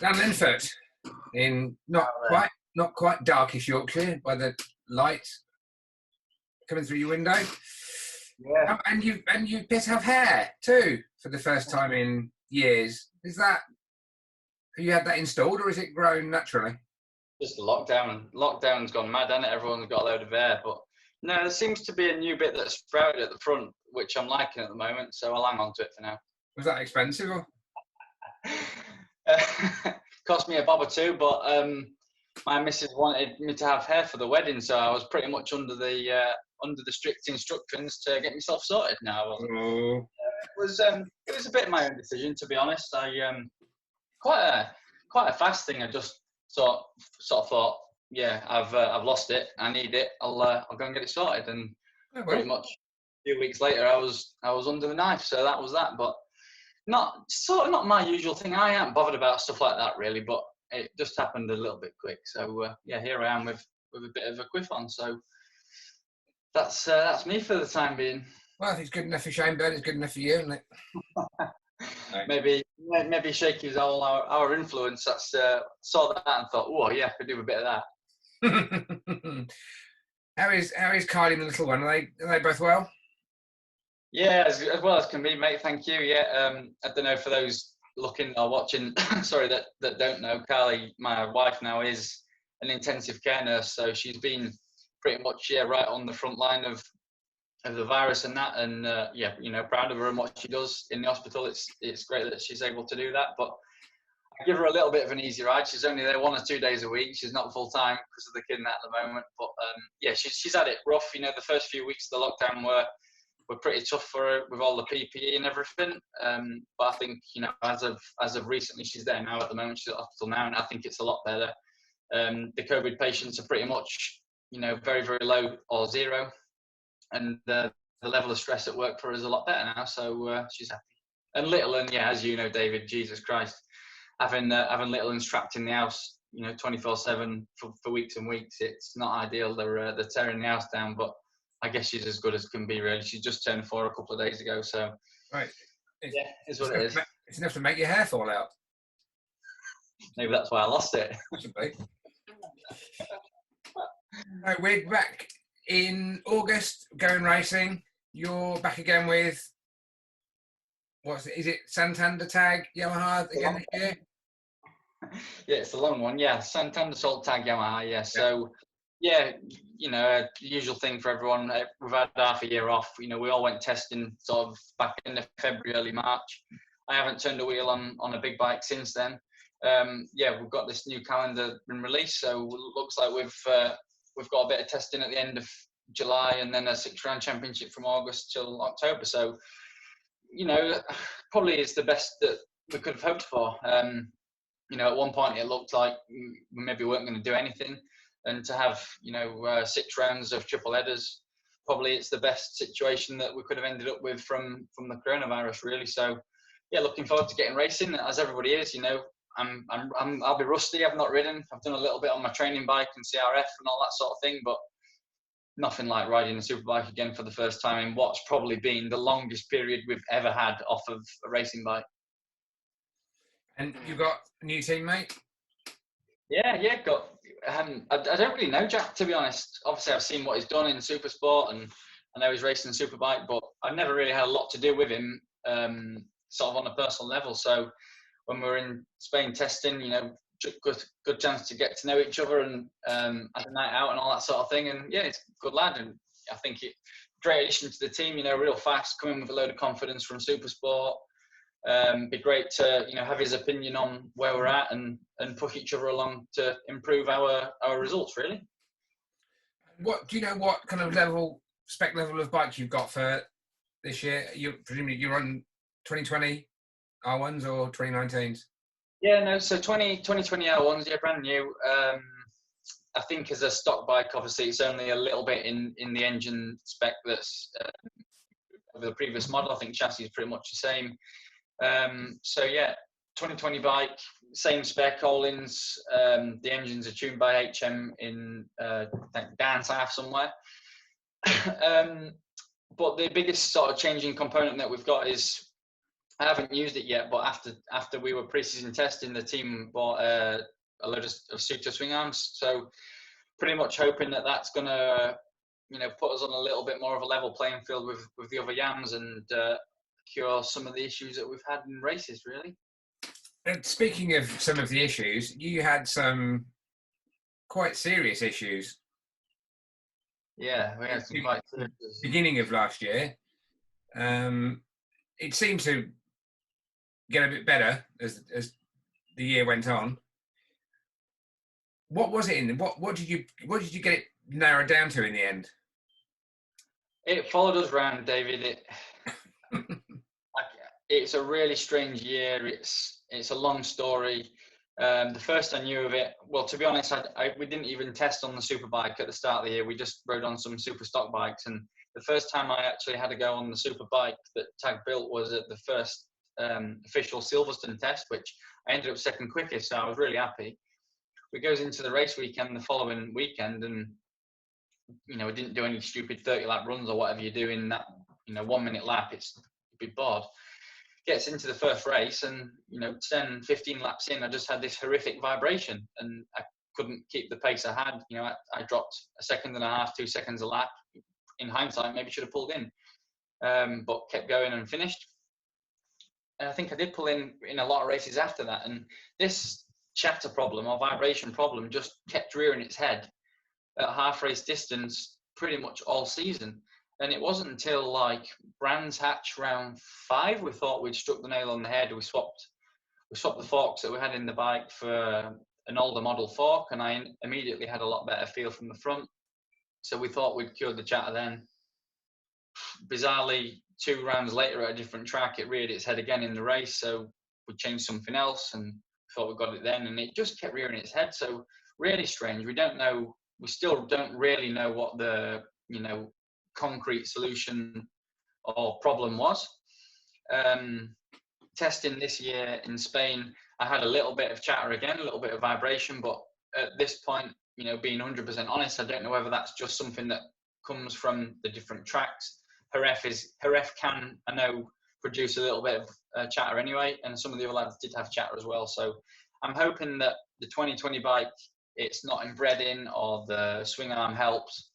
Down Linfoot, in not quite darkish Yorkshire, by the light coming through your window. Yeah. And you appear to have hair too for the first time in years. Have you had that installed, or is it grown naturally? Just lockdown. Lockdown's gone mad, hasn't it? Everyone's got a load of hair, but no, there seems to be a new bit that's sprouted at the front, which I'm liking at the moment. So I'll hang on to it for now. Was that expensive? Or? Cost me a bob or two, but my missus wanted me to have hair for the wedding, so I was pretty much under the strict instructions to get myself sorted. Now, it was a bit of my own decision, to be honest. I quite a fast thing. I just sort of thought, yeah, I've lost it. I need it. I'll go and get it sorted, and pretty much a few weeks later, I was under the knife. So that was that, but. Not my usual thing. I ain't bothered about stuff like that really, but it just happened a little bit quick. So yeah, here I am with a bit of a quiff on. So that's me for the time being. Well, if it's good enough for Shane Byrne, it's good enough for you, isn't it? maybe Shaky's all our influence. That's saw that and thought, oh yeah, I could do a bit of that. How is Kylie and the little one? Are they both well? Yeah, as well as can be, mate. Thank you. Yeah, I don't know for those looking or watching. Sorry, that don't know. Carly, my wife now, is an intensive care nurse, so she's been pretty much right on the front line of the virus and that. And proud of her and what she does in the hospital. It's great that she's able to do that. But I give her a little bit of an easy ride. She's only there 1 or 2 days a week. She's not full time because of the kid at the moment. But yeah, she's had it rough. The first few weeks of the lockdown were pretty tough for her with all the PPE and everything. But I think, as of recently, she's there now at the moment. She's at hospital now, and I think it's a lot better. The COVID patients are pretty much, very, very low or zero. And the level of stress at work for her is a lot better now. So she's happy. And little, and yeah, as you know, David, Jesus Christ, having little ones trapped in the house, 24/7 for weeks and weeks, it's not ideal. They're tearing the house down, but I guess she's as good as can be, really. She just turned 4 a couple of days ago, so right. Yeah, it's what it is. It's enough to make your hair fall out. Maybe that's why I lost it. Right, we're back in August, going racing. You're back again with is it Santander Tag Yamaha again this year? Yeah, it's a long one. Yeah, Santander Salt Tag Yamaha. Yeah, so. Yeah, the usual thing for everyone. We've had half a year off. We all went testing sort of back in February, early March. I haven't turned a wheel on a big bike since then. Yeah, we've got this new calendar been released, so it looks like we've got a bit of testing at the end of July, and then a 6-round championship from August till October. So, probably is the best that we could have hoped for. At one point it looked like we maybe weren't going to do anything. And to have, 6 rounds of triple headers, probably it's the best situation that we could have ended up with from the coronavirus, really. So, yeah, looking forward to getting racing, as everybody is. I'll be rusty. I've not ridden. I've done a little bit on my training bike and CRF and all that sort of thing, but nothing like riding a superbike again for the first time in what's probably been the longest period we've ever had off of a racing bike. And you got a new teammate? Yeah, got. I don't really know Jack, to be honest. Obviously, I've seen what he's done in Supersport, and I know he's racing Superbike, but I've never really had a lot to do with him, sort of on a personal level. So when we were in Spain testing, good chance to get to know each other and have a night out and all that sort of thing. And yeah, it's a good lad, and I think great addition to the team. Real fast, coming with a load of confidence from Supersport. Be great to have his opinion on where we're at and push each other along to improve our results, really. What do you know? What kind of spec level of bikes you've got for this year? Presumably you're on 2020 R1s or 2019s? Yeah, no. So 2020 R1s, yeah, brand new. I think as a stock bike, obviously it's only a little bit in the engine spec that's over the previous model. I think chassis is pretty much the same. So yeah, 2020 bike, same spec, Collins. The engines are tuned by HM in down south somewhere. But the biggest sort of changing component that we've got is I haven't used it yet, but after we were pre-season testing, the team bought a load of Suto swing arms. So pretty much hoping that that's going to, put us on a little bit more of a level playing field with the other Yams and cure some of the issues that we've had in races, really. And speaking of some of the issues, you had some quite serious issues. Yeah, we had some quite serious. Beginning of last year. It seemed to get a bit better as the year went on. What was it in? What did you get it narrowed down to in the end? It followed us round, David. It's a really strange year. It's a long story. The first I knew of it, well, to be honest, we didn't even test on the superbike at the start of the year. We just rode on some super stock bikes, and the first time I actually had to go on the superbike that Tag built was at the first official Silverstone test, which I ended up second quickest, so I was really happy. We goes into the race weekend the following weekend, and we didn't do any stupid 30-lap runs or whatever you do in that 1 minute lap. You'd be bored. Gets into the first race, and 10, 15 laps in, I just had this horrific vibration, and I couldn't keep the pace I had. I dropped a second and a half, 2 seconds a lap. In hindsight, maybe should have pulled in, but kept going and finished. And I think I did pull in a lot of races after that, and this chatter problem or vibration problem just kept rearing its head at half race distance pretty much all season. And it wasn't until like Brands Hatch round 5 we thought we'd struck the nail on the head. We swapped the forks that we had in the bike for an older model fork, and I immediately had a lot better feel from the front. So we thought we'd cured the chatter then. Bizarrely, 2 rounds later at a different track, it reared its head again in the race. So we changed something else and thought we got it then, and it just kept rearing its head. So really strange. We still don't really know what the concrete solution or problem was. Testing this year in Spain, I had a little bit of chatter again, a little bit of vibration, but at this point, being 100% honest, I don't know whether that's just something that comes from the different tracks. Jerez can, I know, produce a little bit of chatter anyway, and some of the other lads did have chatter as well. So I'm hoping that the 2020 bike, it's not inbred in, or the swing arm helps,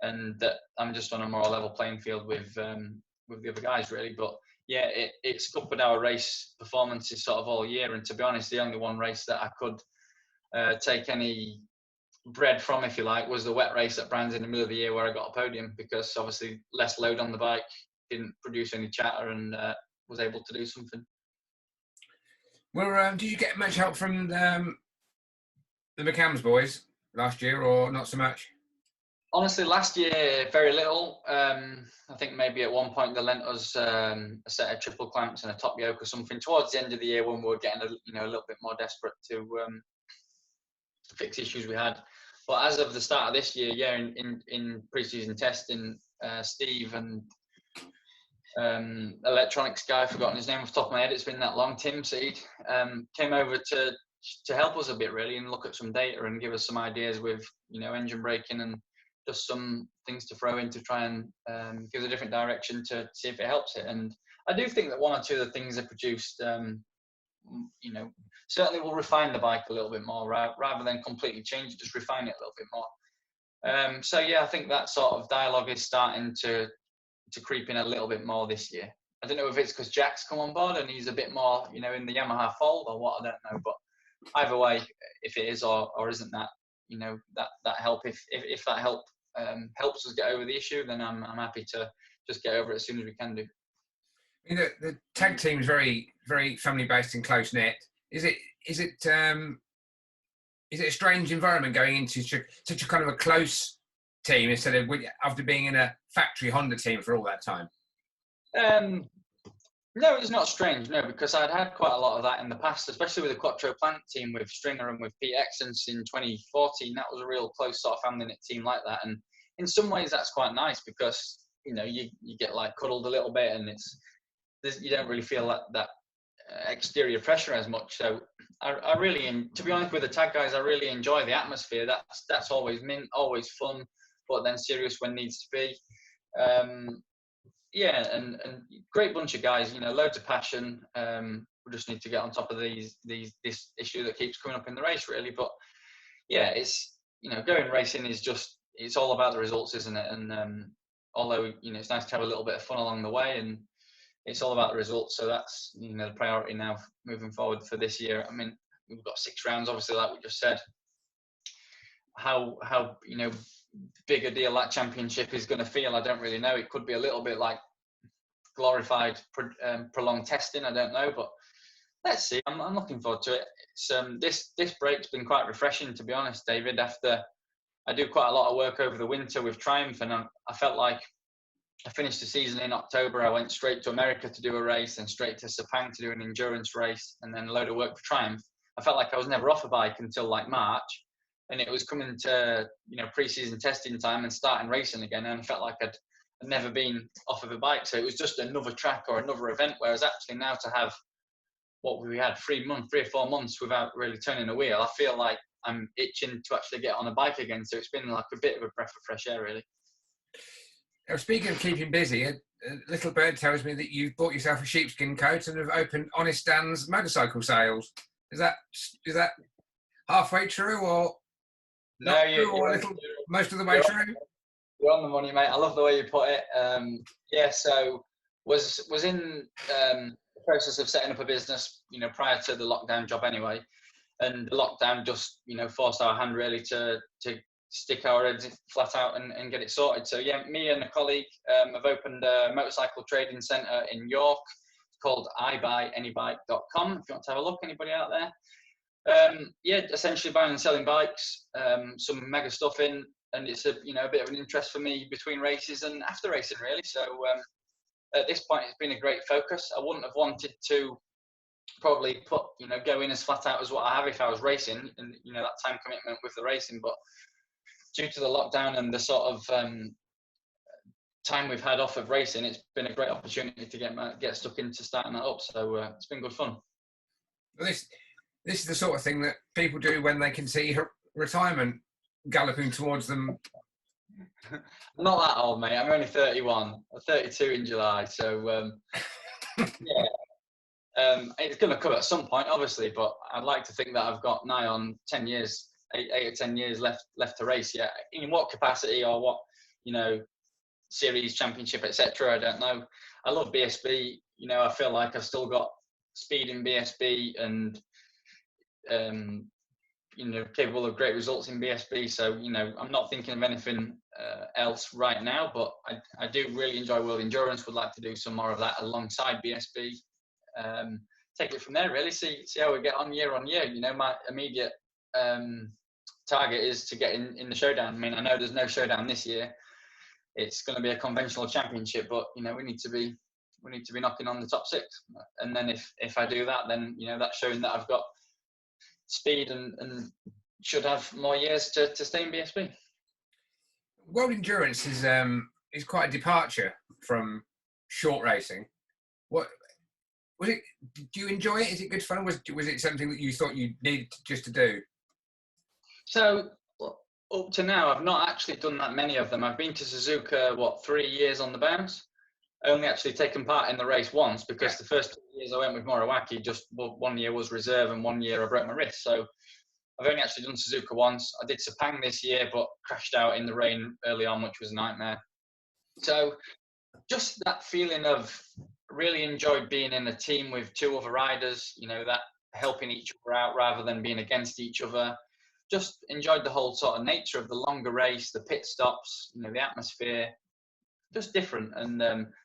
and that I'm just on a more level playing field with the other guys, really. But yeah, it scuppered our race performances sort of all year, and to be honest, the only one race that I could take any bread from, if you like, was the wet race at Brands in the middle of the year where I got a podium, because obviously less load on the bike, didn't produce any chatter, and was able to do something. Well, did you get much help from the McCams boys last year, or not so much? Honestly, last year, very little. I think maybe at one point they lent us a set of triple clamps and a top yoke or something towards the end of the year when we were getting a little bit more desperate to fix issues we had. But as of the start of this year, yeah, in pre-season testing, Steve and electronics guy, I've forgotten his name off the top of my head, it's been that long, Tim Seed, came over to help us a bit, really, and look at some data and give us some ideas with engine braking and just some things to throw in to try and give a different direction to see if it helps it. And I do think that 1 or 2 of the things they produced, certainly will refine the bike a little bit more, rather than completely change it, just refine it a little bit more. So yeah, I think that sort of dialogue is starting to creep in a little bit more this year. I don't know if it's because Jack's come on board and he's a bit more, in the Yamaha fold or what, I don't know. But either way, if it is or isn't that, that help, if that help helps us get over the issue, then I'm happy to just get over it as soon as we can do. The tag team is very, very family based and close knit. Is it a strange environment going into such a kind of a close team instead of after being in a factory Honda team for all that time? No, it's not strange. No, because I'd had quite a lot of that in the past, especially with the Quattro Plant team with Stringer and with Pete Exons in 2014. That was a real close sort of family knit team like that, and in some ways that's quite nice because you get like cuddled a little bit, and you don't really feel that exterior pressure as much. So I really, to be honest with the tag guys, I really enjoy the atmosphere. That's always mint, always fun, but then serious when needs to be. yeah, and great bunch of guys. You know, loads of passion. We just need to get on top of this issue that keeps coming up in the race, really. But yeah, it's, you know, going racing is just, it's all about the results, isn't it? And although, you know, it's nice to have a little bit of fun along the way, and it's all about the results. So that's, you know, the priority now moving forward for this year. I mean, we've got 6 rounds, obviously, like we just said. How you know, big a deal that championship is going to feel, I don't really know. It could be a little bit like glorified prolonged testing, I don't know, but let's see. I'm looking forward to it. It's this break's been quite refreshing, to be honest, David. After I do quite a lot of work over the winter with Triumph, and I felt like I finished the season in October. I went straight to America to do a race, and straight to Sepang to do an endurance race, and then a load of work for Triumph. I felt like I was never off a bike until like March, and it was coming to, you know, pre-season testing time and starting racing again, and I felt like I'd never been off of a bike. So it was just another track or another event. Whereas actually now, to have what we had 3 or 4 months without really turning a wheel, I feel like I'm itching to actually get on a bike again. So it's been like a bit of a breath of fresh air, really. Now, speaking of keeping busy, a little bird tells me that you've bought yourself a sheepskin coat and have opened Honest Dan's motorcycle sales. Is that halfway true, or No, not true, or a little most of the way true? You're on the money, mate. I love the way you put it. Yeah, so was in the process of setting up a business, you know, prior to the lockdown job anyway, and the lockdown just, you know, forced our hand really to stick our heads flat out and get it sorted. So yeah, me and a colleague have opened a motorcycle trading centre in York called iBuyAnyBike.com. If you want to have a look, anybody out there? Yeah, essentially buying and selling bikes, some mega stuff in, and it's a, you know, a bit of an interest for me between races and after racing, really. So at this point, it's been a great focus. I wouldn't have wanted to probably put, you know, go in as flat out as what I have if I was racing, and, you know, that time commitment with the racing. But due to the lockdown and the sort of time we've had off of racing, it's been a great opportunity to get stuck into starting that up. So it's been good fun. Well, this is the sort of thing that people do when they can see retirement galloping towards them. I'm not that old, mate. I'm only 31. I'm 32 in July, so yeah. It's going to come at some point, obviously, but I'd like to think that I've got nigh on 10 years, 8 or 10 years left to race. Yeah, in what capacity or what, you know, series, championship, etc. I don't know. I love BSB. You know, I feel like I've still got speed in BSB, and you know, capable of great results in BSB. So, you know, I'm not thinking of anything else right now, but I do really enjoy World Endurance. Would like to do some more of that alongside BSB. Take it from there, really. See how we get on year. You know, my immediate target is to get in the showdown. I mean, I know there's no showdown this year. It's going to be a conventional championship, but, you know, we need to be knocking on the top 6. And then if I do that, then, you know, that's showing that I've got speed and should have more years to stay in BSB. World Endurance is quite a departure from short racing. What was it? Do you enjoy it? Is it good fun? Was it something that you thought you needed just to do? So up to now, I've not actually done that many of them. I've been to Suzuka 3 years on the bounce. I only actually taken part in the race once, because the first 2 years I went with Morawaki, just 1 year was reserve and 1 year I broke my wrist. So I've only actually done Suzuka once. I did Sepang this year, but crashed out in the rain early on, which was a nightmare. So just that feeling of really enjoyed being in a team with 2 other riders, you know, that helping each other out rather than being against each other. Just enjoyed the whole sort of nature of the longer race, the pit stops, you know, the atmosphere. Just different. And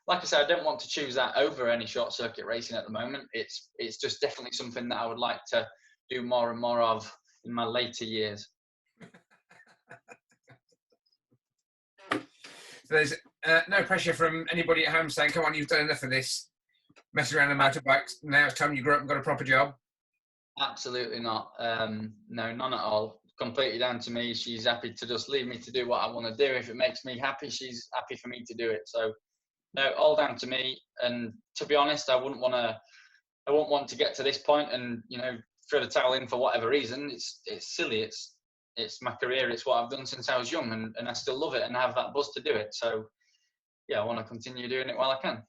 like I said, I don't want to choose that over any short circuit racing at the moment. It's just definitely something that I would like to do more and more of in my later years. So there's no pressure from anybody at home saying, come on, you've done enough of this messing around on motorbikes, now it's time you grew up and got a proper job? Absolutely not. No, none at all. Completely down to me. She's happy to just leave me to do what I want to do. If it makes me happy, she's happy for me to do it. So no, all down to me. And to be honest, I wouldn't want to get to this point and, you know, throw the towel in for whatever reason. It's silly. It's my career. It's what I've done since I was young, and I still love it and have that buzz to do it. So yeah, I want to continue doing it while I can.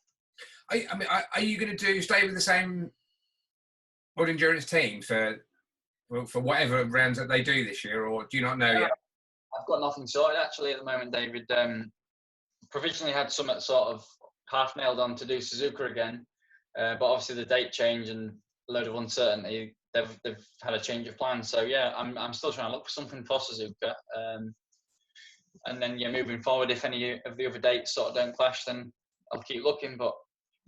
I mean, are you going to stay with the same World Endurance team for whatever rounds that they do this year, or do you not know yet? I've got nothing sorted actually at the moment, David. Provisionally had some sort of half nailed on to do Suzuka again, but obviously the date change and a load of uncertainty, they've had a change of plans. So yeah, I'm still trying to look for something for Suzuka. And then yeah, moving forward, if any of the other dates sort of don't clash, then I'll keep looking. But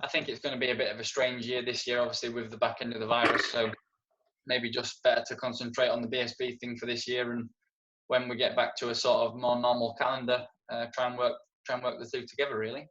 I think it's going to be a bit of a strange year this year, obviously with the back end of the virus. So maybe just better to concentrate on the BSB thing for this year, and when we get back to a sort of more normal calendar, try and work the two together really.